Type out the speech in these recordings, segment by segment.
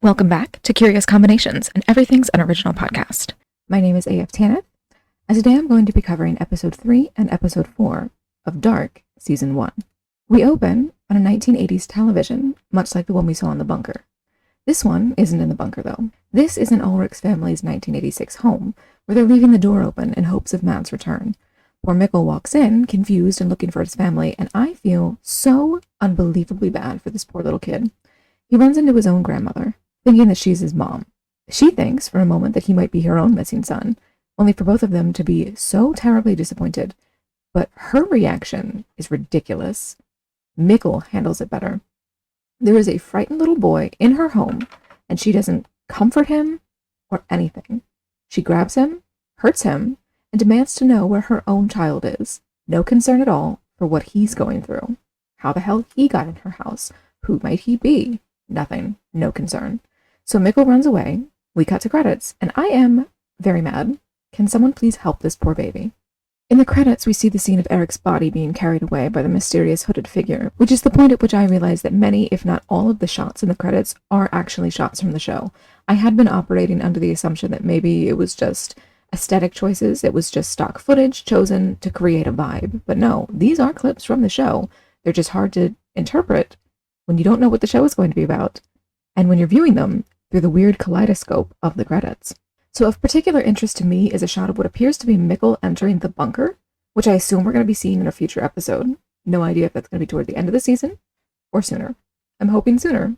Welcome back to Curious Combinations, and Everything's Unoriginal podcast. My name is AF Tanith, and today I'm going to be covering Episode 3 and Episode 4 of Dark, Season 1. We open on a 1980s television, much like the one we saw in the bunker. This one isn't in the bunker, though. This is in Ulrich's family's 1986 home, where they're leaving the door open in hopes of Matt's return. Poor Mikkel walks in, confused and looking for his family, and I feel so unbelievably bad for this poor little kid. He runs into his own grandmother, thinking that she's his mom. She thinks for a moment that he might be her own missing son, only for both of them to be so terribly disappointed. But her reaction is ridiculous. Mikkel handles it better. There is a frightened little boy in her home, and she doesn't comfort him or anything. She grabs him, hurts him, and demands to know where her own child is. No concern at all for what he's going through. How the hell he got in her house? Who might he be? Nothing. No concern. So Mikkel runs away, we cut to credits, and I am very mad. Can someone please help this poor baby? In the credits, we see the scene of Eric's body being carried away by the mysterious hooded figure, which is the point at which I realized that many, if not all of the shots in the credits are actually shots from the show. I had been operating under the assumption that maybe it was just aesthetic choices, it was just stock footage chosen to create a vibe. But no, these are clips from the show. They're just hard to interpret when you don't know what the show is going to be about, and when you're viewing them through the weird kaleidoscope of the credits. So of particular interest to me is a shot of what appears to be Mikkel entering the bunker, which I assume we're going to be seeing in a future episode. No idea if that's going to be toward the end of the season or sooner. I'm hoping sooner.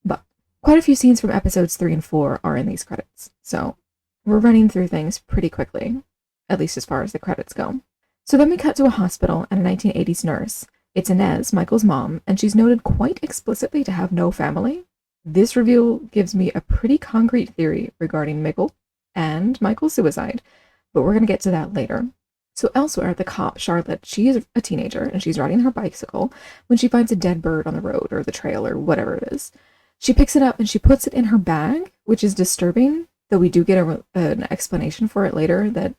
But quite a few scenes from episodes 3 and 4 are in these credits, so we're running through things pretty quickly, at least as far as the credits go. So then we cut to a hospital and a 1980s nurse. It's Inez, Michael's mom, and she's noted quite explicitly to have no family. This reveal gives me a pretty concrete theory regarding Mikkel and Michael's suicide, but we're going to get to that later. So elsewhere, the cop, Charlotte, she is a teenager, and she's riding her bicycle when she finds a dead bird on the road, or the trail, or whatever it is. She picks it up and she puts it in her bag, which is disturbing, though we do get an explanation for it later that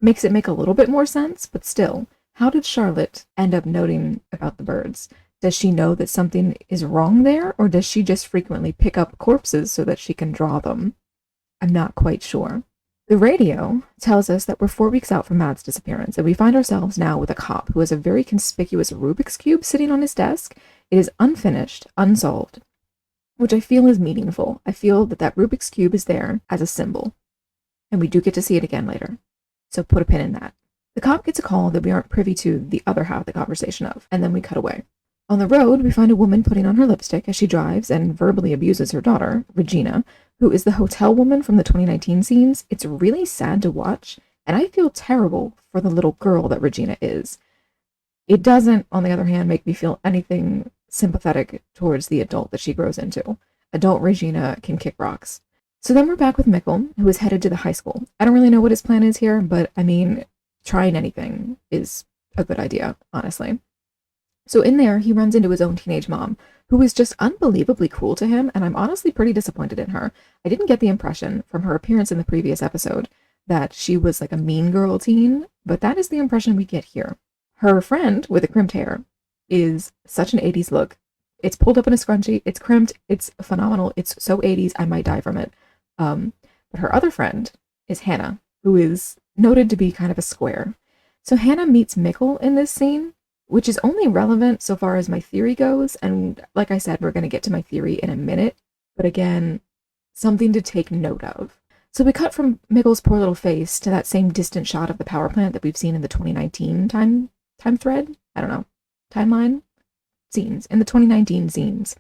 makes it make a little bit more sense, but still, how did Charlotte end up noting about the birds? Does she know that something is wrong there, or does she just frequently pick up corpses so that she can draw them? I'm not quite sure. The radio tells us that we're 4 weeks out from Matt's disappearance, and we find ourselves now with a cop who has a very conspicuous Rubik's Cube sitting on his desk. It is unfinished, unsolved, which I feel is meaningful. I feel that that Rubik's Cube is there as a symbol, and we do get to see it again later. So put a pin in that. The cop gets a call that we aren't privy to the other half of the conversation of, and then we cut away. On the road, we find a woman putting on her lipstick as she drives and verbally abuses her daughter, Regina, who is the hotel woman from the 2019 scenes. It's really sad to watch, and I feel terrible for the little girl that Regina is. It doesn't, on the other hand, make me feel anything sympathetic towards the adult that she grows into. Adult Regina can kick rocks. So then we're back with Mikkel, who is headed to the high school. I don't really know what his plan is here, but I mean, trying anything is a good idea, honestly. So in there, he runs into his own teenage mom, who is just unbelievably cruel to him, and I'm honestly pretty disappointed in her. I didn't get the impression from her appearance in the previous episode that she was like a mean girl teen, but that is the impression we get here. Her friend with the crimped hair is such an 80s look. It's pulled up in a scrunchie, it's crimped, it's phenomenal, it's so 80s, I might die from it. But her other friend is Hannah, who is noted to be kind of a square. So Hannah meets Mikkel in this scene, which is only relevant so far as my theory goes, and like I said, we're going to get to my theory in a minute, but again, something to take note of. So we cut from Mikkel's poor little face to that same distant shot of the power plant that we've seen in the 2019 time thread? I don't know. Timeline? Scenes. In the 2019 scenes.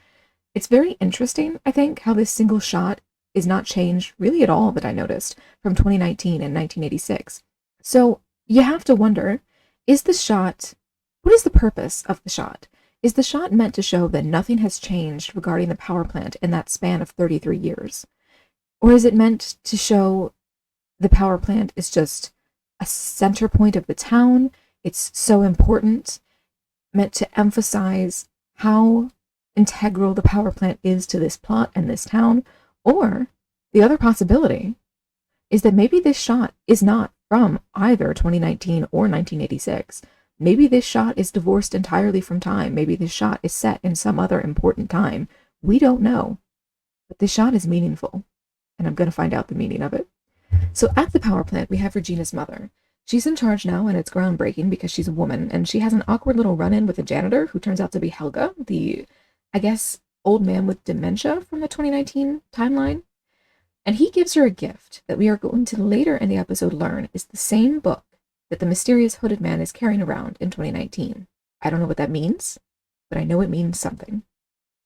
It's very interesting, I think, how this single shot is not changed really at all that I noticed from 2019 and 1986. So you have to wonder, is the shot... what is the purpose of the shot? Is the shot meant to show that nothing has changed regarding the power plant in that span of 33 years? Or is it meant to show the power plant is just a center point of the town? It's so important, meant to emphasize how integral the power plant is to this plot and this town? Or the other possibility is that maybe this shot is not from either 2019 or 1986. Maybe this shot is divorced entirely from time. Maybe this shot is set in some other important time. We don't know. But this shot is meaningful, and I'm going to find out the meaning of it. So at the power plant, we have Regina's mother. She's in charge now, and it's groundbreaking because she's a woman, and she has an awkward little run-in with a janitor who turns out to be Helga, the, I guess, old man with dementia from the 2019 timeline. And he gives her a gift that we are going to later in the episode learn is the same book that the mysterious hooded man is carrying around in 2019. I don't know what that means, but I know it means something.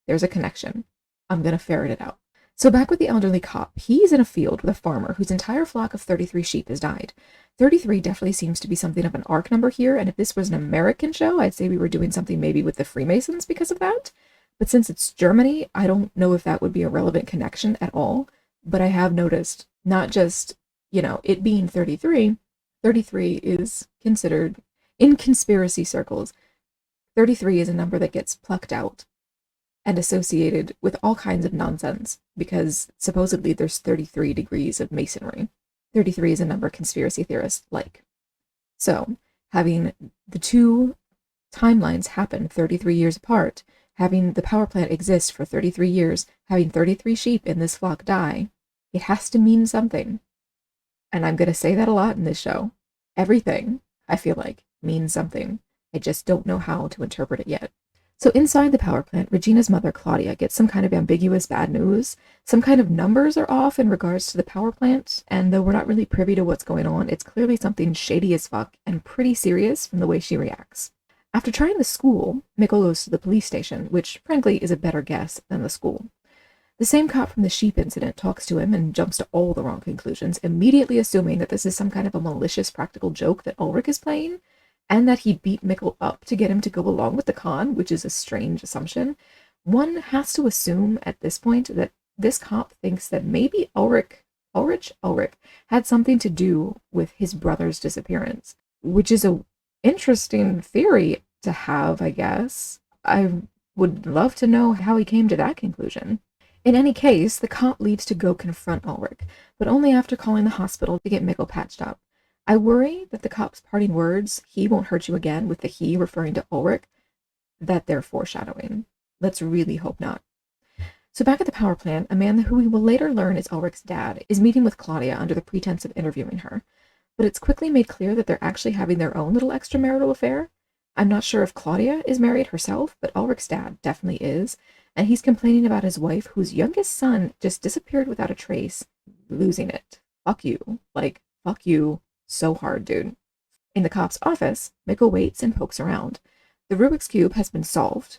There's a connection. I'm going to ferret it out. So back with the elderly cop, he's in a field with a farmer whose entire flock of 33 sheep has died. 33 definitely seems to be something of an arc number here, and if this was an American show, I'd say we were doing something maybe with the Freemasons because of that. But since it's Germany, I don't know if that would be a relevant connection at all. But I have noticed not just, it being 33, 33 is considered, in conspiracy circles, 33 is a number that gets plucked out and associated with all kinds of nonsense because supposedly there's 33 degrees of masonry. 33 is a number conspiracy theorists like. So having the two timelines happen 33 years apart, having the power plant exist for 33 years, having 33 sheep in this flock die, it has to mean something. And I'm going to say that a lot in this show. Everything, I feel like, means something. I just don't know how to interpret it yet. So inside the power plant, Regina's mother, Claudia, gets some kind of ambiguous bad news. Some kind of numbers are off in regards to the power plant, and though we're not really privy to what's going on, it's clearly something shady as fuck and pretty serious from the way she reacts. After trying the school, Mikkel goes to the police station, which frankly is a better guess than the school. The same cop from the sheep incident talks to him and jumps to all the wrong conclusions, immediately assuming that this is some kind of a malicious practical joke that Ulrich is playing, and that he beat Mikkel up to get him to go along with the con, which is a strange assumption. One has to assume at this point that this cop thinks that maybe Ulrich had something to do with his brother's disappearance, which is a interesting theory to have, I guess. I would love to know how he came to that conclusion. In any case, the cop leaves to go confront Ulrich, but only after calling the hospital to get Mikkel patched up. I worry that the cop's parting words, "he won't hurt you again," with the he referring to Ulrich, that they're foreshadowing. Let's really hope not. So back at the power plant, a man who we will later learn is Ulrich's dad is meeting with Claudia under the pretense of interviewing her. But it's quickly made clear that they're actually having their own little extramarital affair. I'm not sure if Claudia is married herself, but Ulrich's dad definitely is, and he's complaining about his wife, whose youngest son just disappeared without a trace, losing it. Fuck you. Fuck you so hard, dude. In the cop's office, Mikkel waits and pokes around. The Rubik's Cube has been solved,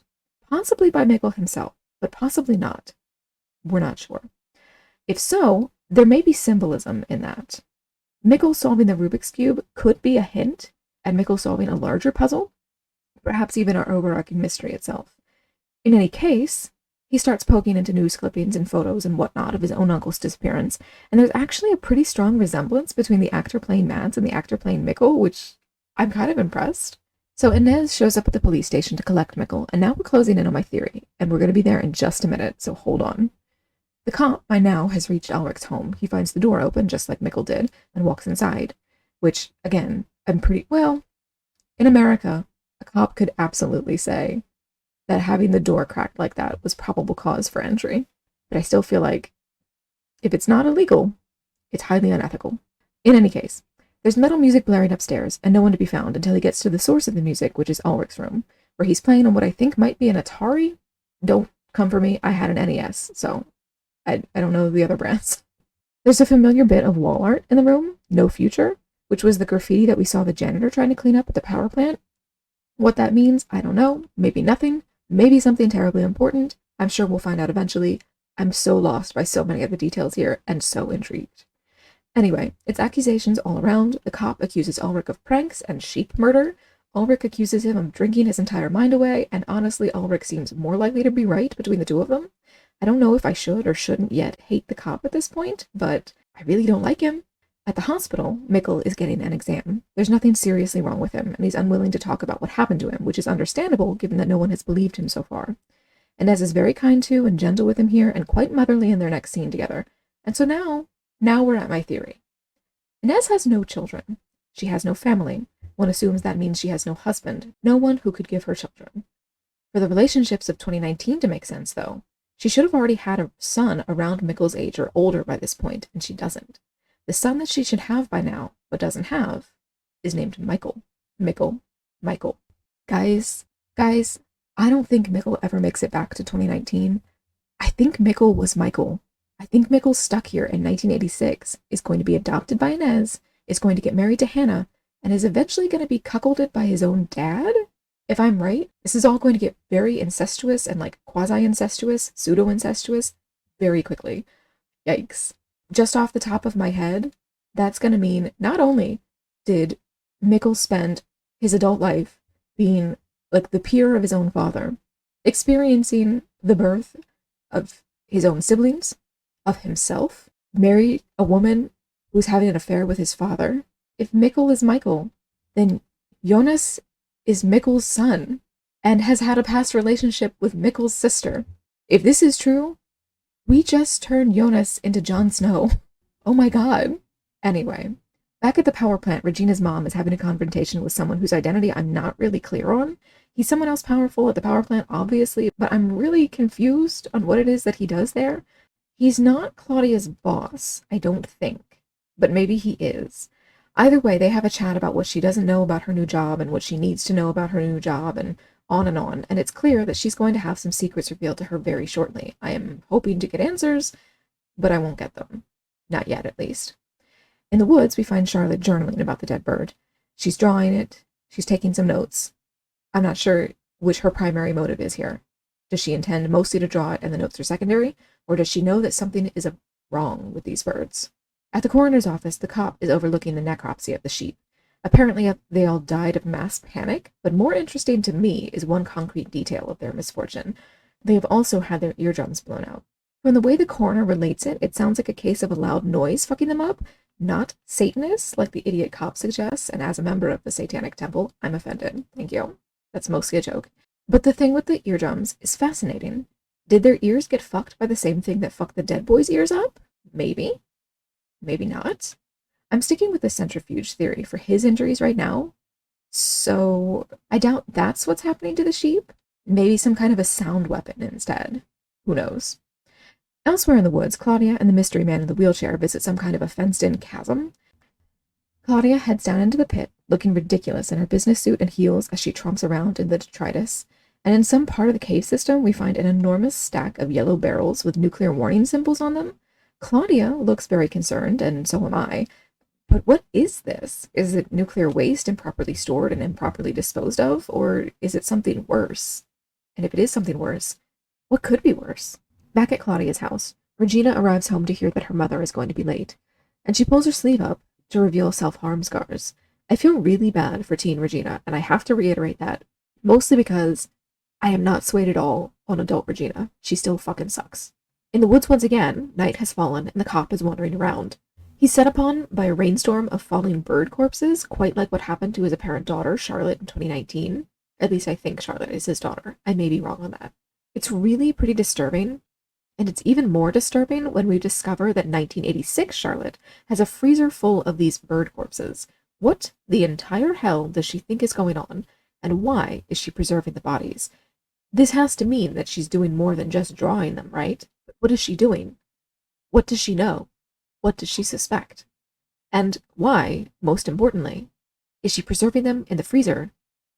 possibly by Mikkel himself, but possibly not. We're not sure. If so, there may be symbolism in that. Mikkel solving the Rubik's Cube could be a hint at Mikkel solving a larger puzzle, perhaps even our overarching mystery itself. In any case, he starts poking into news clippings and photos and whatnot of his own uncle's disappearance, and there's actually a pretty strong resemblance between the actor playing Mads and the actor playing Mikkel, which I'm kind of impressed. So Inez shows up at the police station to collect Mikkel, and now we're closing in on my theory, and we're going to be there in just a minute, so hold on. The cop, by now, has reached Ulrich's home. He finds the door open, just like Mikkel did, and walks inside, which, again, in America, a cop could absolutely say that having the door cracked like that was probable cause for entry. But I still feel like if it's not illegal, it's highly unethical. In any case, there's metal music blaring upstairs and no one to be found until he gets to the source of the music, which is Ulrich's room, where he's playing on what I think might be an Atari. Don't come for me, I had an NES, so I don't know the other brands. There's a familiar bit of wall art in the room, "No Future," which was the graffiti that we saw the janitor trying to clean up at the power plant. What that means, I don't know. Maybe nothing. Maybe something terribly important. I'm sure we'll find out eventually. I'm so lost by so many of the details here and so intrigued. Anyway, it's accusations all around. The cop accuses Ulrich of pranks and sheep murder. Ulrich accuses him of drinking his entire mind away, and honestly, Ulrich seems more likely to be right between the two of them. I don't know if I should or shouldn't yet hate the cop at this point, but I really don't like him. At the hospital, Mikkel is getting an exam. There's nothing seriously wrong with him, and he's unwilling to talk about what happened to him, which is understandable given that no one has believed him so far. Inez is very kind to and gentle with him here, and quite motherly in their next scene together. And so now we're at my theory. Inez has no children. She has no family. One assumes that means she has no husband, no one who could give her children. For the relationships of 2019 to make sense, though, She should have already had a son around Mikkel's age or older by this point, and she doesn't. The son that she should have by now, but doesn't have, is named Michael. Michael. Guys, I don't think Mikkel ever makes it back to 2019. I think Mikkel was Michael. I think Mikkel's stuck here in 1986, is going to be adopted by Inez, is going to get married to Hannah, and is eventually going to be cuckolded by his own dad? If I'm right, this is all going to get very incestuous and like quasi-incestuous, pseudo-incestuous very quickly. Yikes. Just off the top of my head, that's going to mean not only did Mikkel spend his adult life being like the peer of his own father, experiencing the birth of his own siblings, of himself, married a woman who's having an affair with his father. If Mikkel is Michael, then Jonas is Mikkel's son and has had a past relationship with Mikkel's sister. If this is true, we just turned Jonas into Jon Snow. Oh my god. Anyway, back at the power plant, Regina's mom is having a confrontation with someone whose identity I'm not really clear on. He's someone else powerful at the power plant, obviously, but I'm really confused on what it is that he does there. He's not Claudia's boss, I don't think, but maybe he is. Either way, they have a chat about what she doesn't know about her new job and what she needs to know about her new job and on, and it's clear that she's going to have some secrets revealed to her very shortly. I am hoping to get answers, but I won't get them. Not yet, at least. In the woods, we find Charlotte journaling about the dead bird. She's drawing it, she's taking some notes. I'm not sure which her primary motive is here. Does she intend mostly to draw it and the notes are secondary, or does she know that something is wrong with these birds? At the coroner's office, the cop is overlooking the necropsy of the sheep. Apparently, they all died of mass panic, but more interesting to me is one concrete detail of their misfortune. They have also had their eardrums blown out. From the way the coroner relates it, it sounds like a case of a loud noise fucking them up, not Satanists, like the idiot cop suggests, and as a member of the Satanic Temple, I'm offended. Thank you. That's mostly a joke. But the thing with the eardrums is fascinating. Did their ears get fucked by the same thing that fucked the dead boy's ears up? Maybe. Maybe not. I'm sticking with the centrifuge theory for his injuries right now, so I doubt that's what's happening to the sheep. Maybe some kind of a sound weapon instead. Who knows? Elsewhere in the woods, Claudia and the mystery man in the wheelchair visit some kind of a fenced-in chasm. Claudia heads down into the pit, looking ridiculous in her business suit and heels as she tromps around in the detritus, and in some part of the cave system we find an enormous stack of yellow barrels with nuclear warning symbols on them. Claudia looks very concerned, and so am I. But what is this? Is it nuclear waste improperly stored and improperly disposed of, or is it something worse? And if it is something worse, what could be worse? Back at Claudia's house, Regina arrives home to hear that her mother is going to be late, and she pulls her sleeve up to reveal self-harm scars. I feel really bad for teen Regina, and I have to reiterate that, mostly because I am not swayed at all on adult Regina. She still fucking sucks. In the woods once again, night has fallen, and the cop is wandering around. He's set upon by a rainstorm of falling bird corpses, quite like what happened to his apparent daughter, Charlotte, in 2019. At least I think Charlotte is his daughter. I may be wrong on that. It's really pretty disturbing, and it's even more disturbing when we discover that 1986 Charlotte has a freezer full of these bird corpses. What the entire hell does she think is going on, and why is she preserving the bodies? This has to mean that she's doing more than just drawing them, right? But what is she doing? What does she know? What does she suspect? And why, most importantly, is she preserving them in the freezer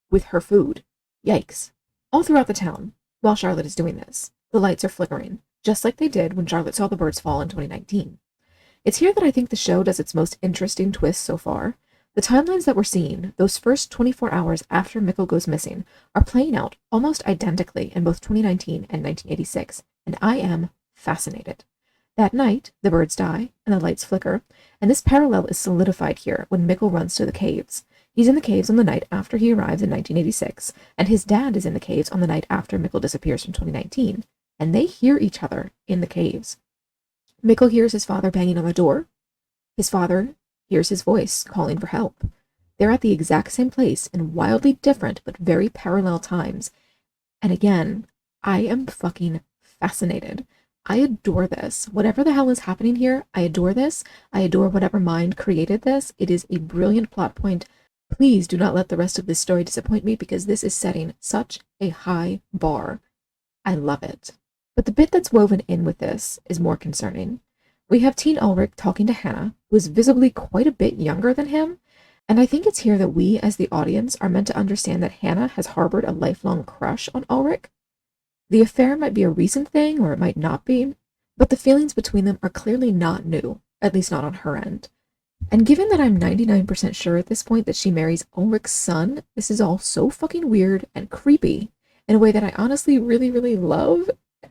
with her food? Yikes. All throughout the town, while Charlotte is doing this, the lights are flickering, just like they did when Charlotte saw the birds fall in 2019. It's here that I think the show does its most interesting twist so far. The timelines that we're seeing, those first 24 hours after Mikkel goes missing, are playing out almost identically in both 2019 and 1986, and I am fascinated. That night, the birds die, and the lights flicker, and this parallel is solidified here when Mikkel runs to the caves. He's in the caves on the night after he arrives in 1986, and his dad is in the caves on the night after Mikkel disappears from 2019, and they hear each other in the caves. Mikkel hears his father banging on the door. His father hears his voice calling for help. They're at the exact same place in wildly different but very parallel times. And again, I am fucking fascinated. I adore this. Whatever the hell is happening here, I adore this. I adore whatever mind created this. It is a brilliant plot point. Please do not let the rest of this story disappoint me because this is setting such a high bar. I love it. But the bit that's woven in with this is more concerning. We have teen Ulrich talking to Hannah, who is visibly quite a bit younger than him, and I think it's here that we, as the audience, are meant to understand that Hannah has harbored a lifelong crush on Ulrich. The affair might be a recent thing, or it might not be, but the feelings between them are clearly not new, at least not on her end. And given that I'm 99% sure at this point that she marries Ulrich's son, this is all so fucking weird and creepy in a way that I honestly really, really love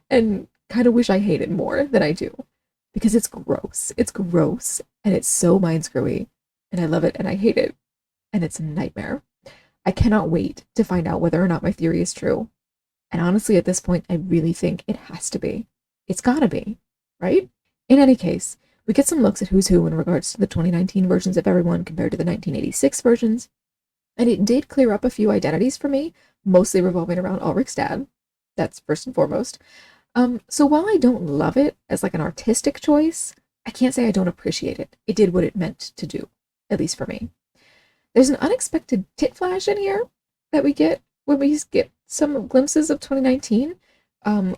and kind of wish I hated more than I do. Because it's gross. It's gross, and it's so mind screwy, and I love it and I hate it, and it's a nightmare. I cannot wait to find out whether or not my theory is true. And honestly, at this point, I really think it has to be. It's gotta be, right? In any case, we get some looks at who's who in regards to the 2019 versions of everyone compared to the 1986 versions, and it did clear up a few identities for me, mostly revolving around Ulrich's dad. That's first and foremost. So while I don't love it as like an artistic choice, I can't say I don't appreciate it. It did what it meant to do, at least for me. There's an unexpected tit flash in here that we get when we get some glimpses of 2019,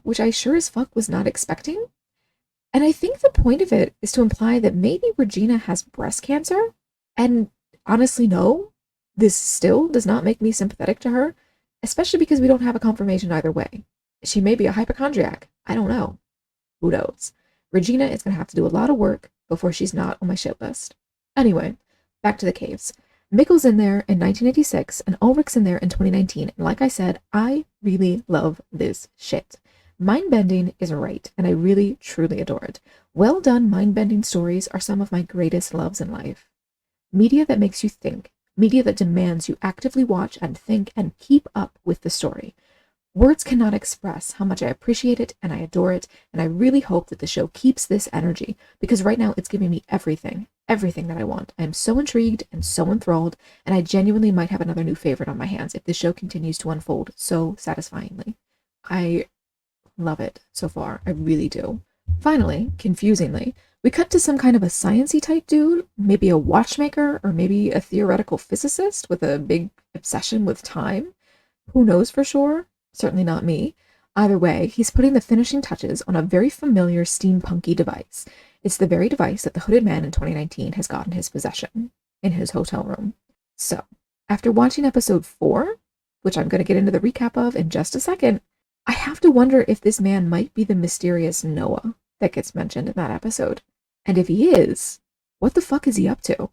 which I sure as fuck was not expecting. And I think the point of it is to imply that maybe Regina has breast cancer. And honestly, no, this still does not make me sympathetic to her, especially because we don't have a confirmation either way. She may be a hypochondriac. I don't know. Who knows? Regina is going to have to do a lot of work before she's not on my shit list. Anyway, back to the caves. Mikkel's in there in 1986, and Ulrich's in there in 2019, and like I said, I really love this shit. Mind-bending is right, and I really, truly adore it. Well-done mind-bending stories are some of my greatest loves in life. Media that makes you think, media that demands you actively watch and think and keep up with the story. Words cannot express how much I appreciate it and I adore it, and I really hope that the show keeps this energy, because right now it's giving me everything that I want. I am so intrigued and so enthralled, and I genuinely might have another new favorite on my hands if the show continues to unfold so satisfyingly. I love it so far. I really do. Finally, confusingly, we cut to some kind of a sciencey type dude, maybe a watchmaker, or maybe a theoretical physicist with a big obsession with time. Who knows for sure? Certainly not me. Either way, he's putting the finishing touches on a very familiar steampunky device. It's the very device that the hooded man in 2019 has got in his possession, in his hotel room. So, after watching episode 4, which I'm going to get into the recap of in just a second, I have to wonder if this man might be the mysterious Noah that gets mentioned in that episode. And if he is, what the fuck is he up to?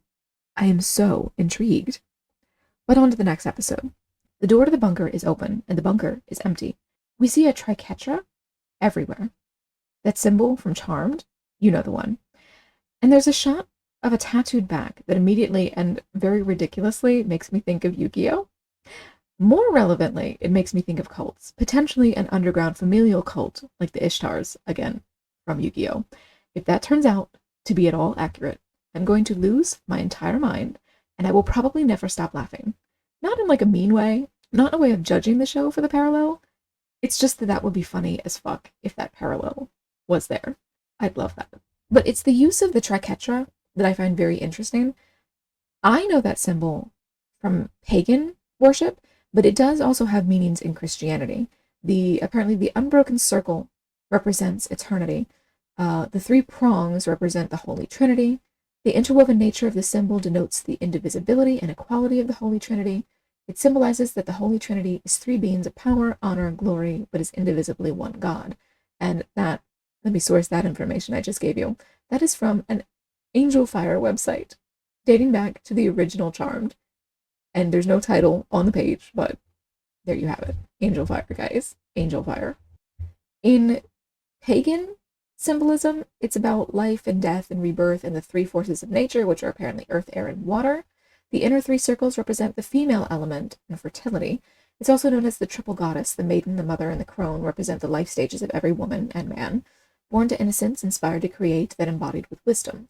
I am so intrigued. But on to the next episode. The door to the bunker is open, and the bunker is empty. We see a triquetra everywhere. That symbol from Charmed, you know the one. And there's a shot of a tattooed back that immediately and very ridiculously makes me think of Yu-Gi-Oh! More relevantly, it makes me think of cults, potentially an underground familial cult like the Ishtars, again, from Yu-Gi-Oh! If that turns out to be at all accurate, I'm going to lose my entire mind, and I will probably never stop laughing. Not in like a mean way, not in a way of judging the show for the parallel. It's just that would be funny as fuck if that parallel was there. I'd love that. But it's the use of the triquetra that I find very interesting. I know that symbol from pagan worship, but it does also have meanings in Christianity. Apparently the unbroken circle represents eternity. The 3 prongs represent the Holy Trinity. The interwoven nature of the symbol denotes the indivisibility and equality of the Holy Trinity. It symbolizes that the Holy Trinity is 3 beings of power, honor, and glory, but is indivisibly one God. And that, let me source that information I just gave you. That is from an Angel Fire website, dating back to the original Charmed. And there's no title on the page, but there you have it. Angel Fire, guys. Angel Fire. In pagan symbolism, it's about life and death and rebirth and the 3 forces of nature, which are apparently earth, air, and water. The inner 3 circles represent the female element and fertility. It's also known as the triple goddess. The maiden, the mother, and the crone represent the life stages of every woman and man, born to innocence, inspired to create, that embodied with wisdom.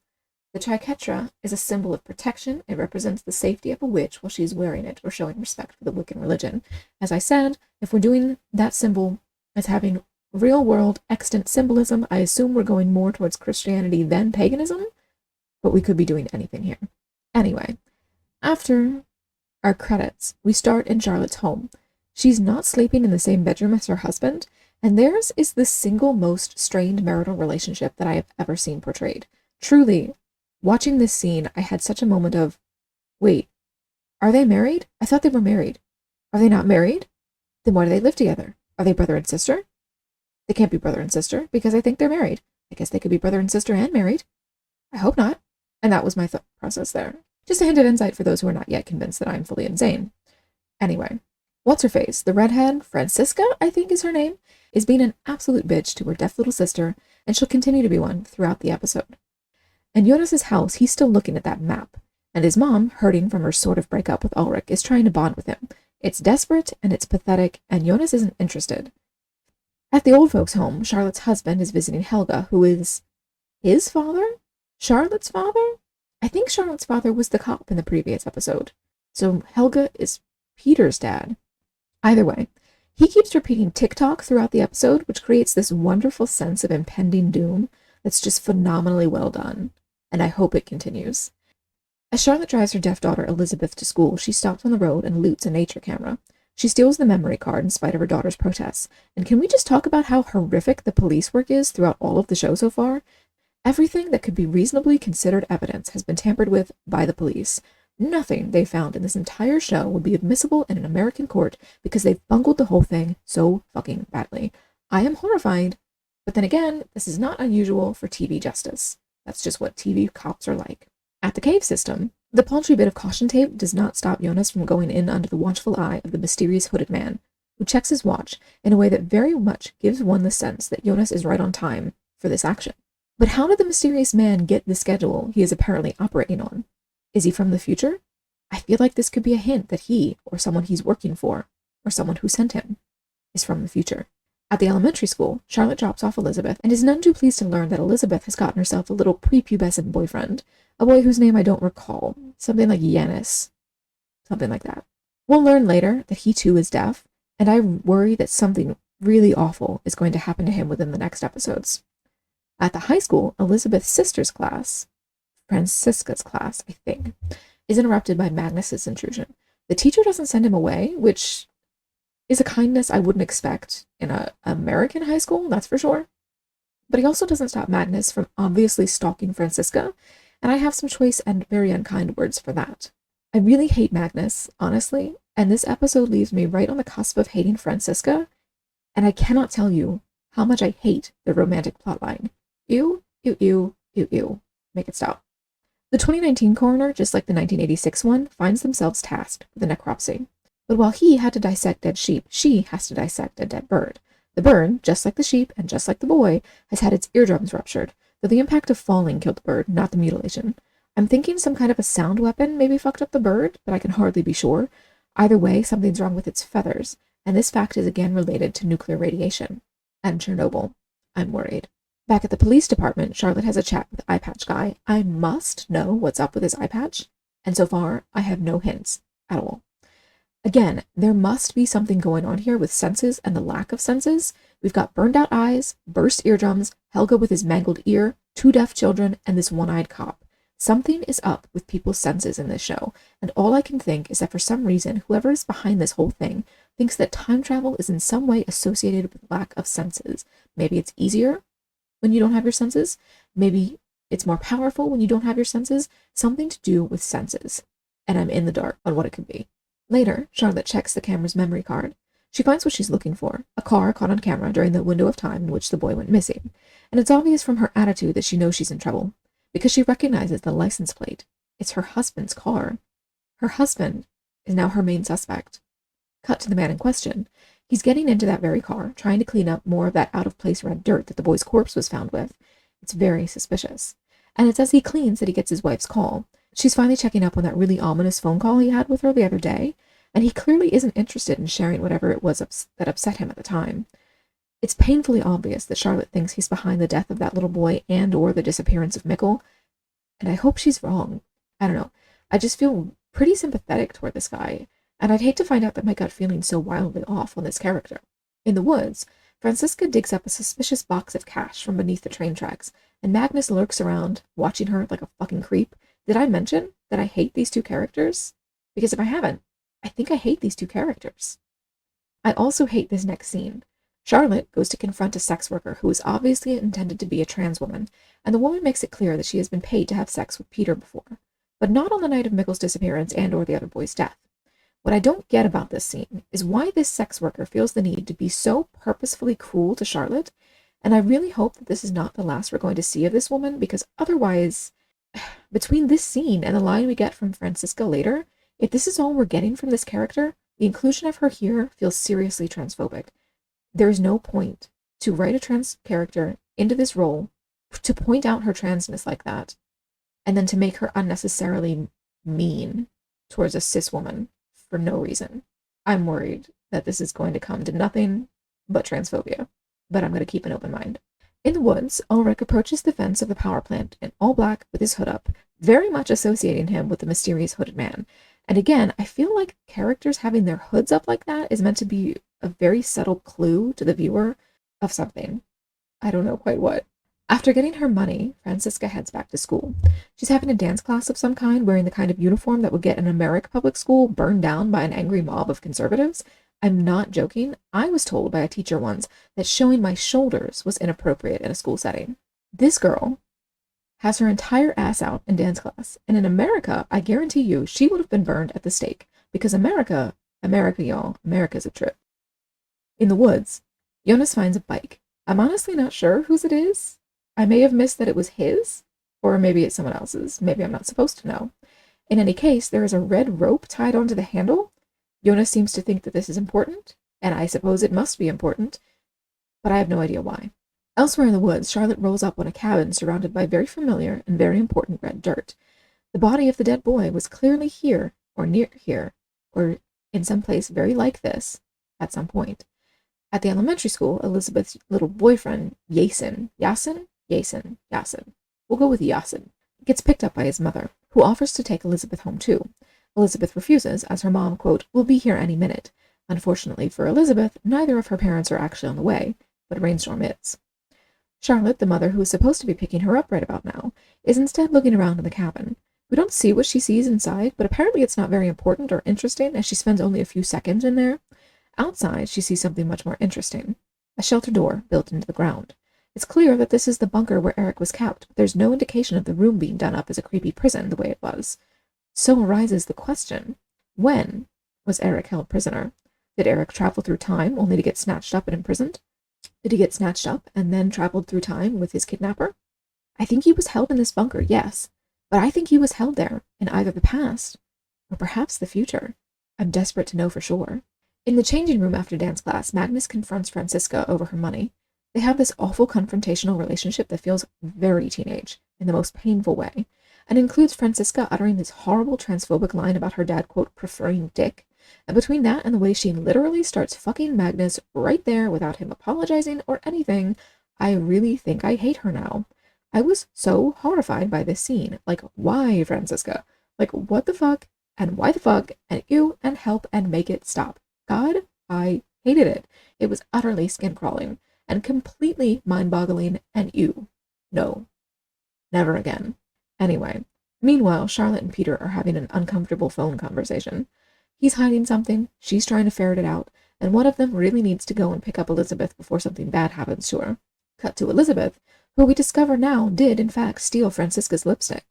The triquetra is a symbol of protection. It represents the safety of a witch while she is wearing it or showing respect for the Wiccan religion. As I said, if we're doing that symbol as having real-world extant symbolism, I assume we're going more towards Christianity than paganism, but we could be doing anything here. Anyway, after our credits, we start in Charlotte's home. She's not sleeping in the same bedroom as her husband, and theirs is the single most strained marital relationship that I have ever seen portrayed. Truly, watching this scene, I had such a moment of, wait, are they married? I thought they were married. Are they not married? Then why do they live together? Are they brother and sister? They can't be brother and sister because I think they're married. I guess they could be brother and sister and married. I hope not. And that was my thought process there. Just a hint of insight for those who are not yet convinced that I'm fully insane. Anyway, what's her face? The redhead, Francisca, I think is her name, is being an absolute bitch to her deaf little sister, and she'll continue to be one throughout the episode. In Jonas's house, he's still looking at that map, and his mom, hurting from her sort of breakup with Ulrich, is trying to bond with him. It's desperate and it's pathetic, and Jonas isn't interested. At the old folks' home, Charlotte's husband is visiting Helga, who is his father? Charlotte's father? I think Charlotte's father was the cop in the previous episode. So Helga is Peter's dad. Either way, he keeps repeating TikTok throughout the episode, which creates this wonderful sense of impending doom that's just phenomenally well done. And I hope it continues. As Charlotte drives her deaf daughter Elizabeth to school, she stops on the road and loots a nature camera. She steals the memory card in spite of her daughter's protests. And can we just talk about how horrific the police work is throughout all of the show so far? Everything that could be reasonably considered evidence has been tampered with by the police. Nothing they found in this entire show would be admissible in an American court because they've bungled the whole thing so fucking badly. I am horrified, but then again, this is not unusual for TV justice. That's just what TV cops are like. At the cave system, the paltry bit of caution tape does not stop Jonas from going in under the watchful eye of the mysterious hooded man, who checks his watch in a way that very much gives one the sense that Jonas is right on time for this action. But how did the mysterious man get the schedule he is apparently operating on? Is he from the future? I feel like this could be a hint that he, or someone he's working for, or someone who sent him, is from the future. At the elementary school, Charlotte drops off Elizabeth and is none too pleased to learn that Elizabeth has gotten herself a little prepubescent boyfriend, a boy whose name I don't recall, something like Yanis, something like that. We'll learn later that he too is deaf, and I worry that something really awful is going to happen to him within the next episodes. At the high school, Elizabeth's sister's class, Francisca's class, I think, is interrupted by Magnus's intrusion. The teacher doesn't send him away, which is a kindness I wouldn't expect in an American high school, that's for sure. But he also doesn't stop Magnus from obviously stalking Francisca, and I have some choice and very unkind words for that. I really hate Magnus, honestly, and this episode leaves me right on the cusp of hating Francisca, and I cannot tell you how much I hate the romantic plotline. Ew, ew, ew, ew, ew. Make it stop. The 2019 coroner, just like the 1986 one, finds themselves tasked with a necropsy. But while he had to dissect dead sheep, she has to dissect a dead bird. The bird, just like the sheep and just like the boy, has had its eardrums ruptured, though the impact of falling killed the bird, not the mutilation. I'm thinking some kind of a sound weapon maybe fucked up the bird, but I can hardly be sure. Either way, something's wrong with its feathers, and this fact is again related to nuclear radiation. And Chernobyl. I'm worried. Back at the police department, Charlotte has a chat with the eye patch guy. I must know what's up with his eye patch, and so far, I have no hints at all. Again, there must be something going on here with senses and the lack of senses. We've got burned out eyes, burst eardrums, Helga with his mangled ear, 2 deaf children, and this one-eyed cop. Something is up with people's senses in this show, and all I can think is that for some reason, whoever is behind this whole thing thinks that time travel is in some way associated with lack of senses. Maybe it's easier when you don't have your senses. Maybe it's more powerful when you don't have your senses. Something to do with senses. And I'm in the dark on what it could be. Later, Charlotte checks the camera's memory card. She finds what she's looking for, a car caught on camera during the window of time in which the boy went missing. And it's obvious from her attitude that she knows she's in trouble, because she recognizes the license plate. It's her husband's car. Her husband is now her main suspect. Cut to the man in question. He's getting into that very car, trying to clean up more of that out-of-place red dirt that the boy's corpse was found with. It's very suspicious. And it's as he cleans that he gets his wife's call. She's finally checking up on that really ominous phone call he had with her the other day, and he clearly isn't interested in sharing whatever it was that upset him at the time. It's painfully obvious that Charlotte thinks he's behind the death of that little boy and or the disappearance of Mikkel, and I hope she's wrong. I don't know. I just feel pretty sympathetic toward this guy, and I'd hate to find out that my gut feeling's so wildly off on this character. In the woods, Francisca digs up a suspicious box of cash from beneath the train tracks, and Magnus lurks around, watching her like a fucking creep. Did I mention that I hate these 2 characters? Because if I haven't, I think I hate these 2 characters. I also hate this next scene. Charlotte goes to confront a sex worker who is obviously intended to be a trans woman, and the woman makes it clear that she has been paid to have sex with Peter before, but not on the night of Mickle's disappearance and or the other boy's death. What I don't get about this scene is why this sex worker feels the need to be so purposefully cruel to Charlotte, and I really hope that this is not the last we're going to see of this woman, because otherwise, between this scene and the line we get from Francisca later, if this is all we're getting from this character, the inclusion of her here feels seriously transphobic. There is no point to write a trans character into this role, to point out her transness like that, and then to make her unnecessarily mean towards a cis woman for no reason. I'm worried that this is going to come to nothing but transphobia, but I'm going to keep an open mind. In the woods, Ulrich approaches the fence of the power plant in all black with his hood up, very much associating him with the mysterious hooded man. And again, I feel like characters having their hoods up like that is meant to be a very subtle clue to the viewer of something. I don't know quite what. After getting her money, Francisca heads back to school. She's having a dance class of some kind, wearing the kind of uniform that would get an American public school burned down by an angry mob of conservatives. I'm not joking. I was told by a teacher once that showing my shoulders was inappropriate in a school setting. This girl has her entire ass out in dance class, and in America, I guarantee you, she would have been burned at the stake, because America, y'all, America's a trip. In the woods, Jonas finds a bike. I'm honestly not sure whose it is. I may have missed that it was his, or maybe it's someone else's. Maybe I'm not supposed to know. In any case, there is a red rope tied onto the handle. Jonas seems to think that this is important, and I suppose it must be important, but I have no idea why. Elsewhere in the woods, Charlotte rolls up on a cabin surrounded by very familiar and very important red dirt. The body of the dead boy was clearly here, or near here, or in some place very like this, at some point. At the elementary school, Elizabeth's little boyfriend, Yasin, we'll go with Yasin, gets picked up by his mother, who offers to take Elizabeth home too. Elizabeth refuses, as her mom, quote, will be here any minute. Unfortunately for Elizabeth, neither of her parents are actually on the way, but a rainstorm is. Charlotte, the mother who is supposed to be picking her up right about now, is instead looking around in the cabin. We don't see what she sees inside, but apparently it's not very important or interesting, as she spends only a few seconds in there. Outside, she sees something much more interesting. A shelter door built into the ground. It's clear that this is the bunker where Eric was kept, but there's no indication of the room being done up as a creepy prison the way it was. So arises the question, when was Eric held prisoner? Did Eric travel through time only to get snatched up and imprisoned? Did he get snatched up and then traveled through time with his kidnapper? I think he was held in this bunker, yes, but I think he was held there in either the past or perhaps the future. I'm desperate to know for sure. In the changing room after dance class, Magnus confronts Francisca over her money. They have this awful confrontational relationship that feels very teenage in the most painful way, and includes Francisca uttering this horrible transphobic line about her dad, quote, preferring dick. And between that and the way she literally starts fucking Magnus right there without him apologizing or anything, I really think I hate her now. I was so horrified by this scene. Like, why, Francisca? Like, what the fuck? And why the fuck? And ew, and help, and make it stop. God, I hated it. It was utterly skin-crawling, and completely mind-boggling, and ew. No. Never again. Anyway, meanwhile, Charlotte and Peter are having an uncomfortable phone conversation. He's hiding something, she's trying to ferret it out, and one of them really needs to go and pick up Elizabeth before something bad happens to her. Cut to Elizabeth, who we discover now did, in fact, steal Francisca's lipstick.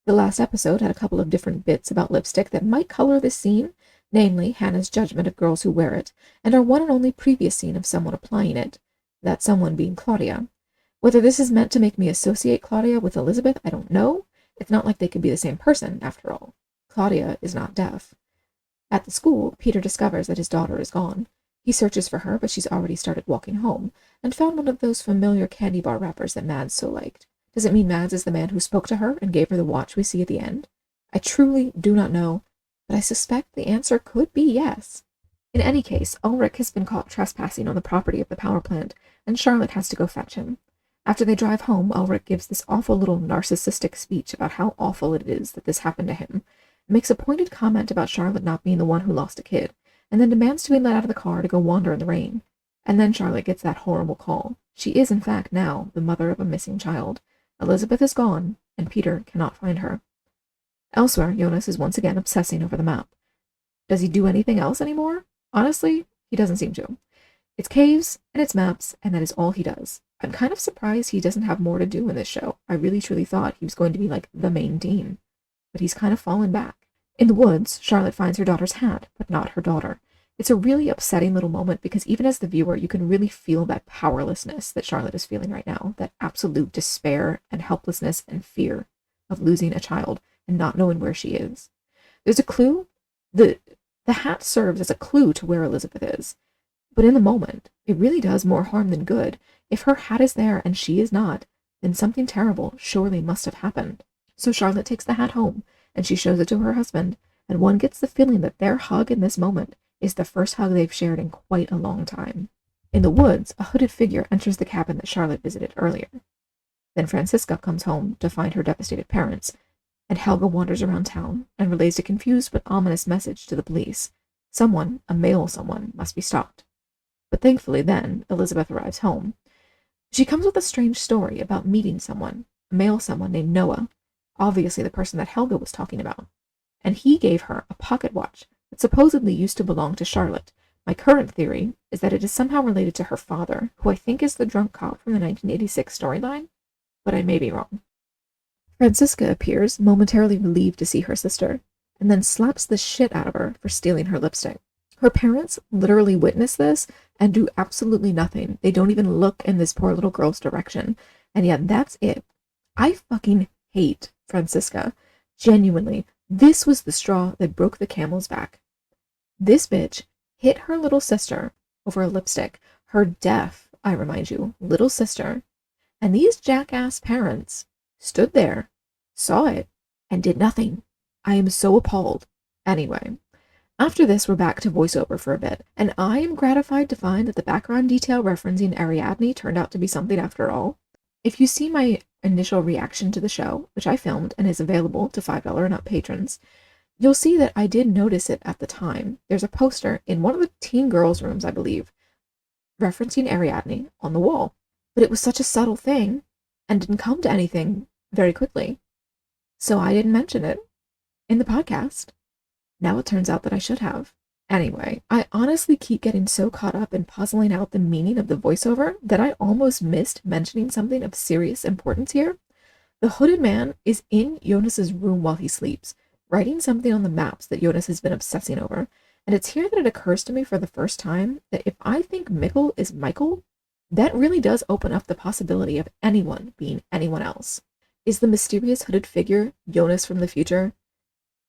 The last episode had a couple of different bits about lipstick that might color this scene, namely Hannah's judgment of girls who wear it, and our one and only previous scene of someone applying it, that someone being Claudia. Whether this is meant to make me associate Claudia with Elizabeth, I don't know. It's not like they could be the same person, after all. Claudia is not deaf. At the school, Peter discovers that his daughter is gone. He searches for her, but she's already started walking home, and found one of those familiar candy bar wrappers that Mads so liked. Does it mean Mads is the man who spoke to her and gave her the watch we see at the end? I truly do not know, but I suspect the answer could be yes. In any case, Ulrich has been caught trespassing on the property of the power plant, and Charlotte has to go fetch him. After they drive home, Ulrich gives this awful little narcissistic speech about how awful it is that this happened to him, makes a pointed comment about Charlotte not being the one who lost a kid, and then demands to be let out of the car to go wander in the rain. And then Charlotte gets that horrible call. She is, in fact, now the mother of a missing child. Elizabeth is gone, and Peter cannot find her. Elsewhere, Jonas is once again obsessing over the map. Does he do anything else anymore? Honestly, He doesn't seem to. It's caves and it's maps, and that is all he does. I'm kind of surprised he doesn't have more to do in this show. I really truly thought he was going to be like the main team, but he's kind of fallen back. In the woods, Charlotte finds her daughter's hat, but not her daughter. It's a really upsetting little moment because even as the viewer, you can really feel that powerlessness that Charlotte is feeling right now, that absolute despair and helplessness and fear of losing a child and not knowing where she is. There's a clue. The hat serves as a clue to where Elizabeth is. But in the moment, it really does more harm than good. If her hat is there and she is not, then something terrible surely must have happened. So Charlotte takes the hat home, and she shows it to her husband, and one gets the feeling that their hug in this moment is the first hug they've shared in quite a long time. In the woods, a hooded figure enters the cabin that Charlotte visited earlier. Then Franziska comes home to find her devastated parents, and Helga wanders around town and relays a confused but ominous message to the police. Someone, a male someone, must be stopped. But thankfully then, Elizabeth arrives home. She comes with a strange story about meeting someone, a male someone named Noah, obviously the person that Helga was talking about. And he gave her a pocket watch that supposedly used to belong to Charlotte. My current theory is that it is somehow related to her father, who I think is the drunk cop from the 1986 storyline, but I may be wrong. Franziska appears, momentarily relieved to see her sister, and then slaps the shit out of her for stealing her lipstick. Her parents literally witness this and do absolutely nothing. They don't even look in this poor little girl's direction. And yet that's it. I fucking hate Franziska. Genuinely, this was the straw that broke the camel's back. This bitch hit her little sister over a lipstick. Her deaf, I remind you, little sister. And these jackass parents stood there, saw it, and did nothing. I am so appalled. Anyway, after this, we're back to voiceover for a bit, and I am gratified to find that the background detail referencing Ariadne turned out to be something after all. If you see my initial reaction to the show, which I filmed and is available to $5 and up patrons, you'll see that I did notice it at the time. There's a poster in one of the teen girls' rooms, I believe, referencing Ariadne on the wall. But it was such a subtle thing, and didn't come to anything very quickly. So I didn't mention it in the podcast. Now it turns out that I should have. Anyway, I honestly keep getting so caught up in puzzling out the meaning of the voiceover that I almost missed mentioning something of serious importance here. The hooded man is in Jonas's room while he sleeps, writing something on the maps that Jonas has been obsessing over, and it's here that it occurs to me for the first time that if I think Mikkel is Michael, that really does open up the possibility of anyone being anyone else. Is the mysterious hooded figure Jonas from the future?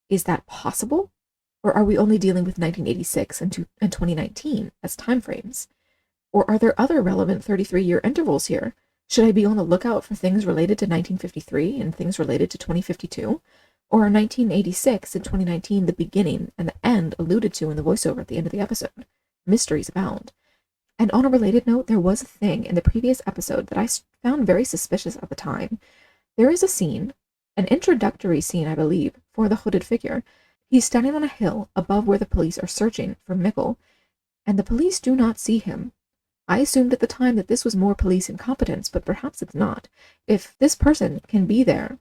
Is that possible? Or are we only dealing with 1986 and 2019 as time frames? Or are there other relevant 33-year intervals here? Should I be on the lookout for things related to 1953 and things related to 2052? Or are 1986 and 2019 the beginning and the end alluded to in the voiceover at the end of the episode? Mysteries abound. And on a related note, there was a thing in the previous episode that I found very suspicious at the time. There is a scene, an introductory scene, I believe, for the hooded figure. He's standing on a hill above where the police are searching for Mikkel, and the police do not see him. I assumed at the time that this was more police incompetence, but perhaps it's not. If this person can be there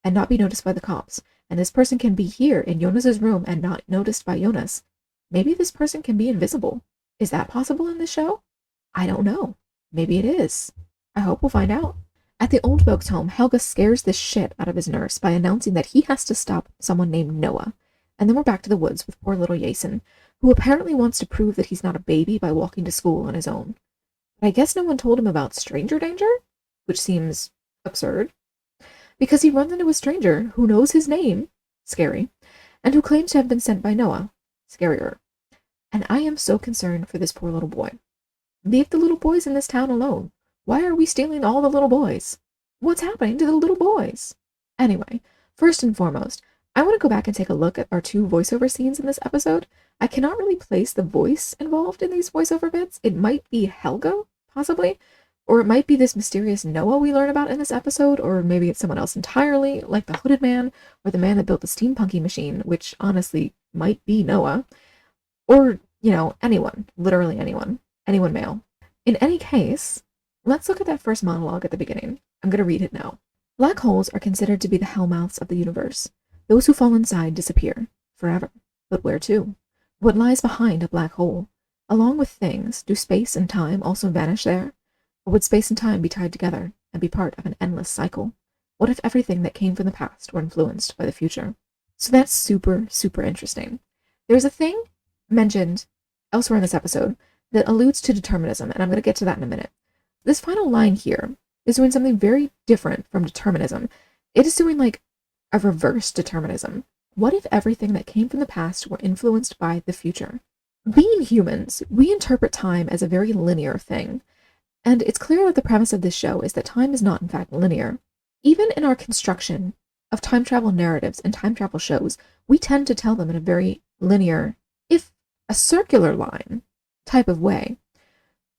and not be noticed by the cops, and this person can be here in Jonas's room and not noticed by Jonas, maybe this person can be invisible. Is that possible in this show? I don't know. Maybe it is. I hope we'll find out. At the old folks' home, Helga scares the shit out of his nurse by announcing that he has to stop someone named Noah. And then we're back to the woods with poor little Jason, who apparently wants to prove that he's not a baby by walking to school on his own. But I guess no one told him about stranger danger, which seems absurd, because he runs into a stranger who knows his name, scary, and who claims to have been sent by Noah, scarier. And I am so concerned for this poor little boy. Leave the little boys in this town alone. Why are we stealing all the little boys? What's happening to the little boys? Anyway, first and foremost, I want to go back and take a look at our two voiceover scenes in this episode. I cannot really place the voice involved in these voiceover bits. It might be Helga, possibly, or it might be this mysterious Noah we learn about in this episode, or maybe it's someone else entirely, like the hooded man, or the man that built the steampunky machine, which honestly might be Noah, or, anyone, literally anyone male. In any case, let's look at that first monologue at the beginning. I'm going to read it now. Black holes are considered to be the hellmouths of the universe. Those who fall inside disappear, forever. But where to? What lies behind a black hole? Along with things, do space and time also vanish there? Or would space and time be tied together and be part of an endless cycle? What if everything that came from the past were influenced by the future? So that's super, super interesting. There's a thing mentioned elsewhere in this episode that alludes to determinism, and I'm going to get to that in a minute. This final line here is doing something very different from determinism. It is doing like a reverse determinism. What if everything that came from the past were influenced by the future? Being humans, we interpret time as a very linear thing, and it's clear that the premise of this show is that time is not in fact linear. Even in our construction of time travel narratives and time travel shows, we tend to tell them in a very linear, if a circular line type of way.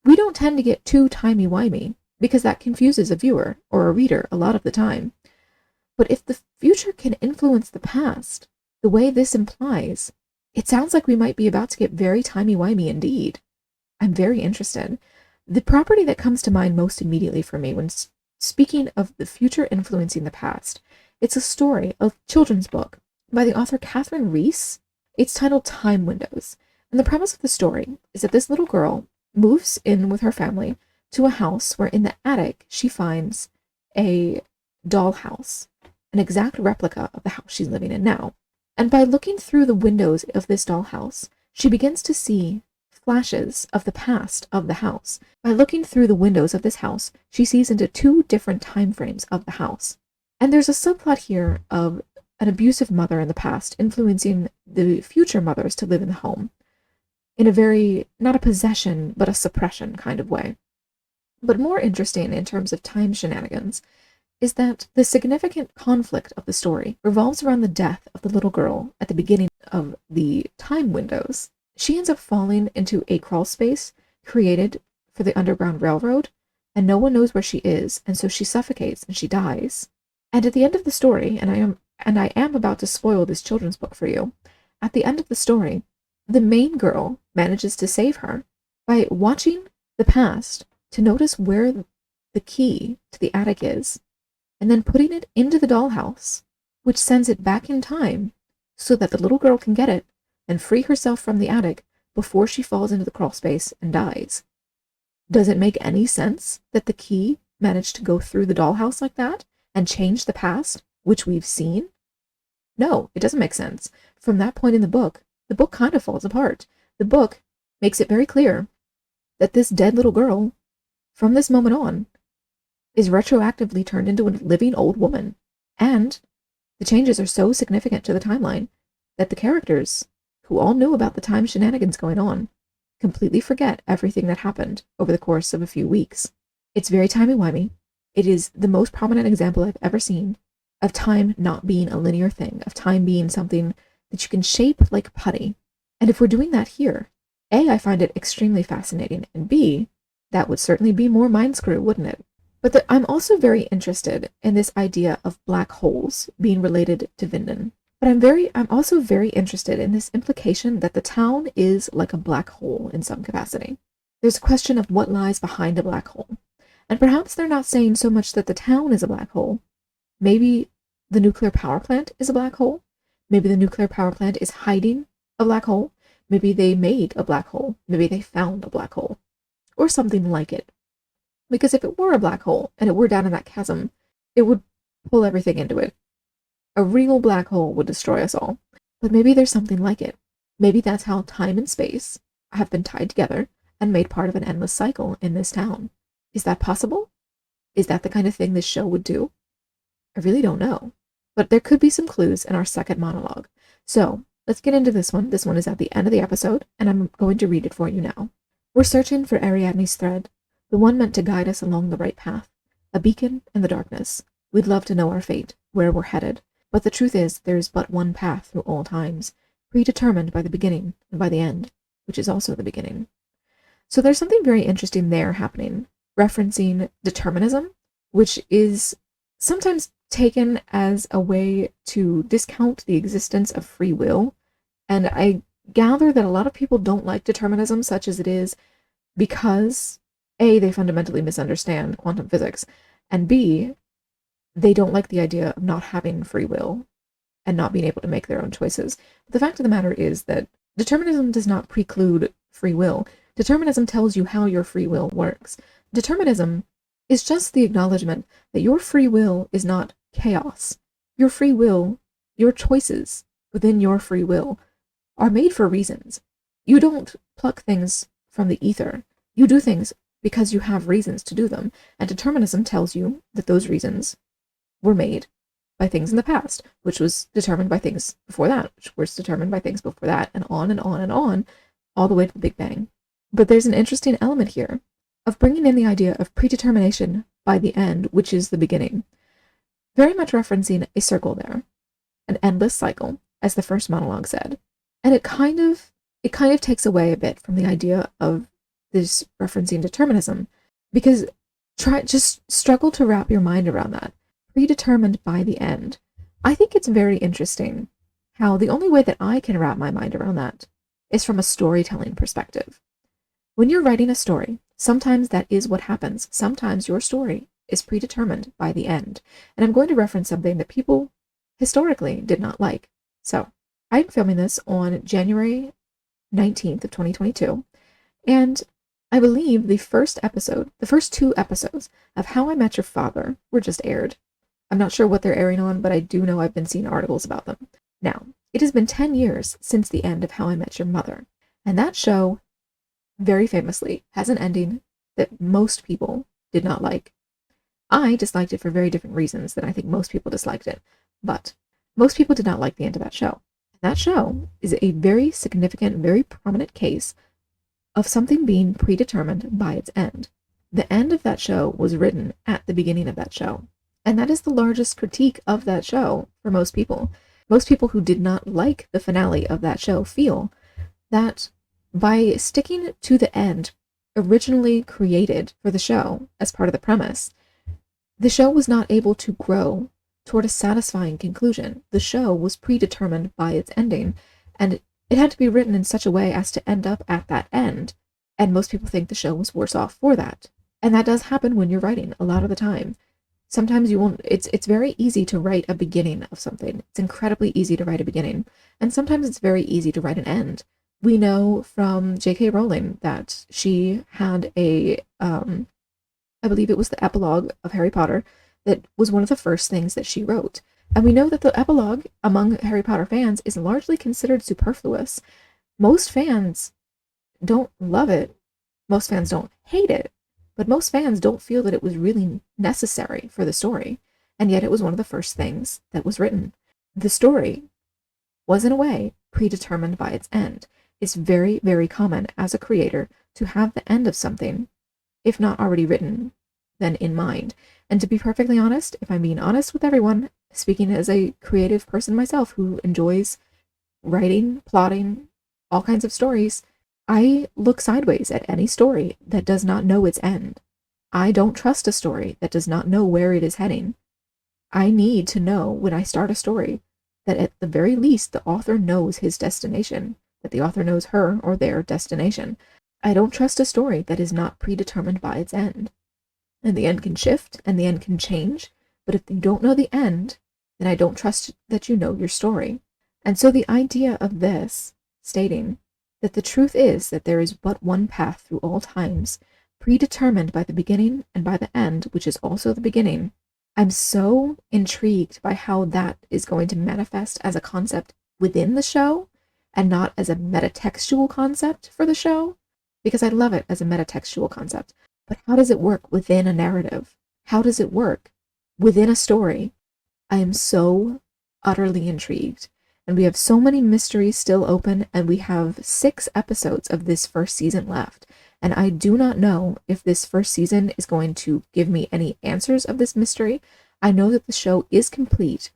We don't tend to get too timey-wimey, because that confuses a viewer or a reader a lot of the time. But if the future can influence the past, the way this implies, it sounds like we might be about to get very timey-wimey indeed. I'm very interested. The property that comes to mind most immediately for me when speaking of the future influencing the past, it's a story, a children's book, by the author Catherine Reese. It's titled Time Windows, and the premise of the story is that this little girl moves in with her family to a house where in the attic she finds a dollhouse, an exact replica of the house she's living in now. And by looking through the windows of this dollhouse, she begins to see flashes of the past of the house. By looking through the windows of this house, she sees into two different time frames of the house. And there's a subplot here of an abusive mother in the past influencing the future mothers to live in the home in a very, not a possession, but a suppression kind of way. But more interesting in terms of time shenanigans is that the significant conflict of the story revolves around the death of the little girl at the beginning of the time windows. She ends up falling into a crawl space created for the Underground Railroad, and no one knows where she is, and so she suffocates and she dies. And at the end of the story, and I am about to spoil this children's book for you, at the end of the story, the main girl manages to save her by watching the past to notice where the key to the attic is, and then putting it into the dollhouse, which sends it back in time so that the little girl can get it and free herself from the attic before she falls into the crawl space and dies. Does it make any sense that the key managed to go through the dollhouse like that and change the past, which we've seen? No, it doesn't make sense. From that point in the book kind of falls apart. The book makes it very clear that this dead little girl, from this moment on, is retroactively turned into a living old woman. And the changes are so significant to the timeline that the characters, who all knew about the time shenanigans going on, completely forget everything that happened over the course of a few weeks. It's very timey-wimey. It is the most prominent example I've ever seen of time not being a linear thing, of time being something that you can shape like putty. And if we're doing that here, A, I find it extremely fascinating, and B, that would certainly be more mind screw, wouldn't it? But I'm also very interested in this idea of black holes being related to Vinden. But I'm also very interested in this implication that the town is like a black hole in some capacity. There's a question of what lies behind a black hole. And perhaps they're not saying so much that the town is a black hole. Maybe the nuclear power plant is a black hole. Maybe the nuclear power plant is hiding a black hole. Maybe they made a black hole. Maybe they found a black hole. Or something like it. Because if it were a black hole, and it were down in that chasm, it would pull everything into it. A real black hole would destroy us all. But maybe there's something like it. Maybe that's how time and space have been tied together and made part of an endless cycle in this town. Is that possible? Is that the kind of thing this show would do? I really don't know. But there could be some clues in our second monologue. So, let's get into this one. This one is at the end of the episode, and I'm going to read it for you now. We're searching for Ariadne's thread, the one meant to guide us along the right path, a beacon in the darkness. We'd love to know our fate, where we're headed, but the truth is there is but one path through all times, predetermined by the beginning and by the end, which is also the beginning. So there's something very interesting there happening, referencing determinism, which is sometimes taken as a way to discount the existence of free will, and I gather that a lot of people don't like determinism such as it is because A, they fundamentally misunderstand quantum physics, and B, they don't like the idea of not having free will and not being able to make their own choices. But the fact of the matter is that determinism does not preclude free will. Determinism tells you how your free will works. Determinism is just the acknowledgement that your free will is not chaos. Your free will, your choices within your free will are made for reasons. You don't pluck things from the ether. You do things because you have reasons to do them. And determinism tells you that those reasons were made by things in the past, which was determined by things before that, which was determined by things before that, and on and on and on, all the way to the Big Bang. But there's an interesting element here of bringing in the idea of predetermination by the end, which is the beginning. Very much referencing a circle there, an endless cycle, as the first monologue said. And it kind of takes away a bit from the idea of this referencing determinism, because just struggle to wrap your mind around that. Predetermined by the end. I think it's very interesting how the only way that I can wrap my mind around that is from a storytelling perspective. When you're writing a story, sometimes that is what happens. Sometimes your story is predetermined by the end. And I'm going to reference something that people historically did not like. So, I'm filming this on January 19th of 2022, and I believe the first two episodes of How I Met Your Father were just aired. I'm not sure what they're airing on, but I do know I've been seeing articles about them. Now, it has been 10 years since the end of How I Met Your Mother, and that show, very famously, has an ending that most people did not like. I disliked it for very different reasons than I think most people disliked it, but most people did not like the end of that show. That show is a very significant, very prominent case of something being predetermined by its end. The end of that show was written at the beginning of that show. And that is the largest critique of that show for most people. Most people who did not like the finale of that show feel that by sticking to the end originally created for the show as part of the premise, the show was not able to grow toward a satisfying conclusion. The show was predetermined by its ending, and it had to be written in such a way as to end up at that end. And most people think the show was worse off for that. And that does happen when you're writing a lot of the time. Sometimes you won't, it's very easy to write a beginning of something. It's incredibly easy to write a beginning. And sometimes it's very easy to write an end. We know from J.K. Rowling that she had I believe it was the epilogue of Harry Potter, that was one of the first things that she wrote. And we know that the epilogue among Harry Potter fans is largely considered superfluous. Most fans don't love it. Most fans don't hate it. But most fans don't feel that it was really necessary for the story, and yet it was one of the first things that was written. The story was, in a way, predetermined by its end. It's very, very common as a creator to have the end of something, if not already written, then in mind. And to be perfectly honest, if I'm being honest with everyone, speaking as a creative person myself who enjoys writing, plotting, all kinds of stories, I look sideways at any story that does not know its end. I don't trust a story that does not know where it is heading. I need to know when I start a story that at the very least the author knows his destination, that the author knows her or their destination. I don't trust a story that is not predetermined by its end. And the end can shift and the end can change, but if you don't know the end, then I don't trust that you know your story. And so the idea of this, stating that the truth is that there is but one path through all times, predetermined by the beginning and by the end, which is also the beginning. I'm so intrigued by how that is going to manifest as a concept within the show, and not as a metatextual concept for the show, because I love it as a metatextual concept. But how does it work within a narrative? How does it work within a story? I am so utterly intrigued. And we have so many mysteries still open, and we have 6 episodes of this first season left. And I do not know if this first season is going to give me any answers of this mystery. I know that the show is complete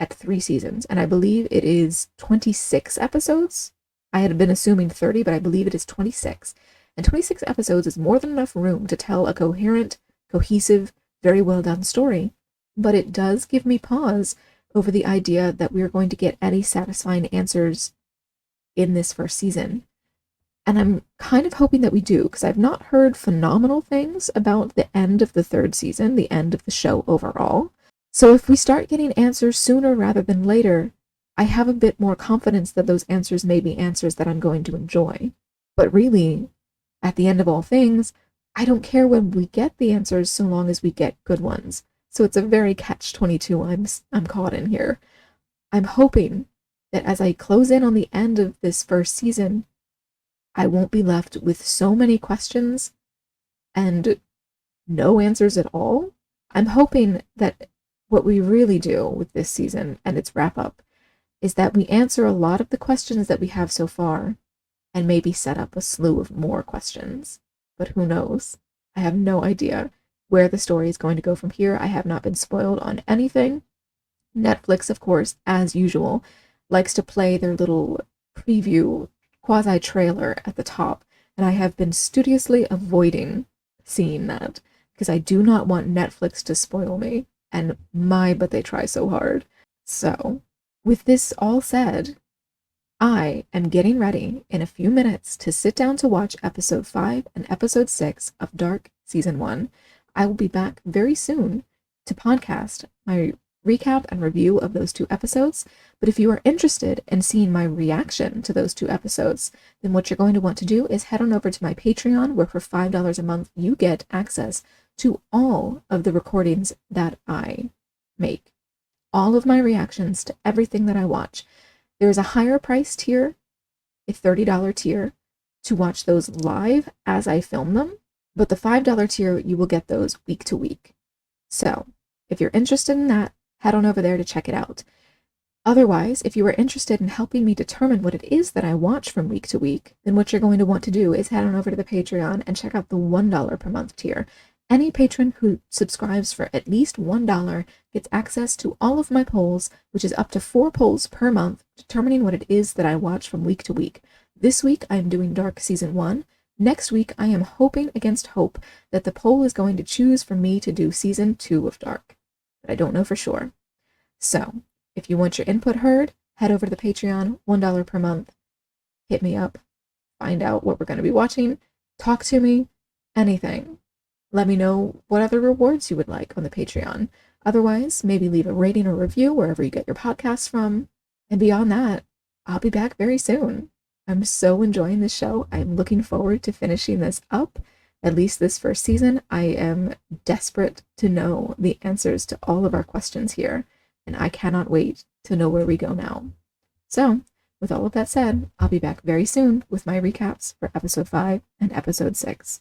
at 3 seasons, and I believe it is 26 episodes. I had been assuming 30, but I believe it is 26. And 26 episodes is more than enough room to tell a coherent, cohesive, very well done story. But it does give me pause over the idea that we're going to get any satisfying answers in this first season. And I'm kind of hoping that we do, because I've not heard phenomenal things about the end of the 3rd season, the end of the show overall. So if we start getting answers sooner rather than later, I have a bit more confidence that those answers may be answers that I'm going to enjoy. But really, at the end of all things, I don't care when we get the answers so long as we get good ones. So it's a very catch-22 I'm caught in here. I'm hoping that as I close in on the end of this first season, I won't be left with so many questions and no answers at all. I'm hoping that what we really do with this season and its wrap up is that we answer a lot of the questions that we have so far and maybe set up a slew of more questions. But who knows? I have no idea where the story is going to go from here. I have not been spoiled on anything. Netflix, of course, as usual, likes to play their little preview quasi-trailer at the top, and I have been studiously avoiding seeing that because I do not want Netflix to spoil me, and but they try so hard. So, with this all said, I am getting ready in a few minutes to sit down to watch episode 5 and episode 6 of Dark Season 1. I will be back very soon to podcast my recap and review of those 2 episodes, but if you are interested in seeing my reaction to those 2 episodes, then what you're going to want to do is head on over to my Patreon, where for $5 a month you get access to all of the recordings that I make. All of my reactions to everything that I watch. There is a higher price tier, a $30 tier, to watch those live as I film them, but the $5 tier, you will get those week to week. So, if you're interested in that, head on over there to check it out. Otherwise, if you are interested in helping me determine what it is that I watch from week to week, then what you're going to want to do is head on over to the Patreon and check out the $1 per month tier. Any patron who subscribes for at least $1 gets access to all of my polls, which is up to 4 polls per month, determining what it is that I watch from week to week. This week, I am doing Dark Season 1. Next week, I am hoping against hope that the poll is going to choose for me to do Season 2 of Dark. But I don't know for sure. So, if you want your input heard, head over to the Patreon, $1 per month. Hit me up. Find out what we're going to be watching. Talk to me. Anything. Let me know what other rewards you would like on the Patreon. Otherwise, maybe leave a rating or review wherever you get your podcasts from. And beyond that, I'll be back very soon. I'm so enjoying this show. I'm looking forward to finishing this up. At least this first season, I am desperate to know the answers to all of our questions here, and I cannot wait to know where we go now. So, with all of that said, I'll be back very soon with my recaps for episode 5 and episode 6.